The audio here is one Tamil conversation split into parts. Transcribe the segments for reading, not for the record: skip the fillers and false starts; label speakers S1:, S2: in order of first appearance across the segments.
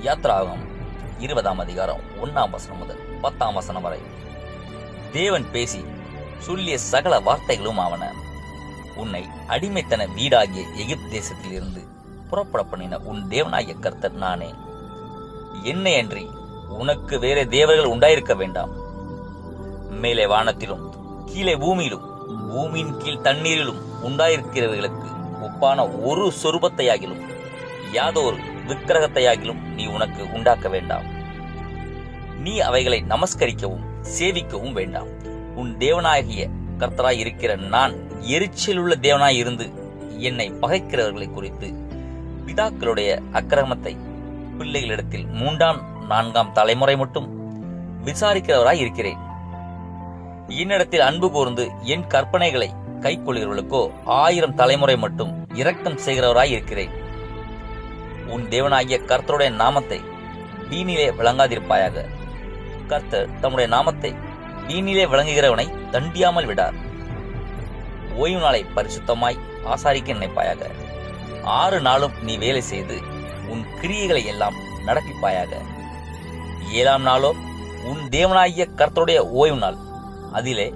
S1: யாத்ராகமம் 20ஆம் அதிகாரம் 1ஆம் வசனம் முதல் 10ஆம் வசனம் வரை. தேவன் பேசி சொல்லிய சகல வார்த்தைகளும் ஆவன. உன்னை அடிமைத்தன வீடாகிய எகிப்து தேசத்தில் இருந்து புறப்பட பண்ணின உன் தேவனாகிய கர்த்தர் நானே. என்னை அன்றி உனக்கு வேற தேவர்கள் உண்டாயிருக்க வேண்டாம். மேலே வானத்திலும் கீழே பூமியிலும் பூமியின் கீழ் தண்ணீரிலும் உண்டாயிருக்கிறவர்களுக்கு ஒப்பான ஒரு சொரூபத்தையாகிலும் யாதொரு விக்கிரகத்தையாகிலும் நீ உனக்கு உண்டாக்க வேண்டாம். நீ அவைகளை நமஸ்கரிக்கவும் சேவிக்கவும் வேண்டாம். உன் தேவனாகிய கர்த்தராய் இருக்கிற நான் எரிச்சலுள்ள தேவனாய் இருந்து என்னை பகைக்கிறவர்களை குறித்து பிதாக்களுடைய அக்கிரமத்தை பிள்ளைகளிடத்தில் 3ஆம் 4ஆம் தலைமுறை மட்டும் விசாரிக்கிறவராய் இருக்கிறேன். என்னிடத்தில் அன்பு கூர்ந்து என் கற்பனைகளை கைக்கொள்கிறவர்களுக்கோ 1000 தலைமுறை மட்டும் இரக்கம் செய்கிறவராய் இருக்கிறேன். உன் தேவனாகிய கர்த்தருடைய நாமத்தை வீணிலே விளங்காதிருப்பாயாக. கர்த்தர் தம்முடைய நாமத்தை வீணிலே விளங்குகிறவனை தண்டியாமல் விடார். ஓய்வு நாளை பரிசுத்தமாய் ஆசாரிக்க நினைப்பாயாக. 6 நாளும் நீ வேலை செய்து உன் கிரியைகளை எல்லாம் நடப்பிப்பாயாக. 7ஆம் நாளோ உன் தேவனாகிய கர்த்தருடைய ஓய்வு நாள். அதிலே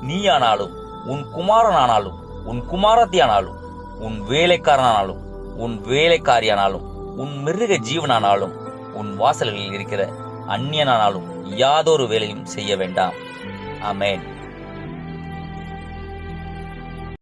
S1: நீயானாலும் உன் குமாரனானாலும் உன் குமாரத்தியானாலும் உன் வேலைக்காரனானாலும் உன் வேலைக்காரியானாலும் உன் மிருக ஜீவனானாலும் உன் வாசல்களில் இருக்கிற அந்நியனானாலும் யாதொரு வேலையும் செய்ய வேண்டாம். ஆமென்.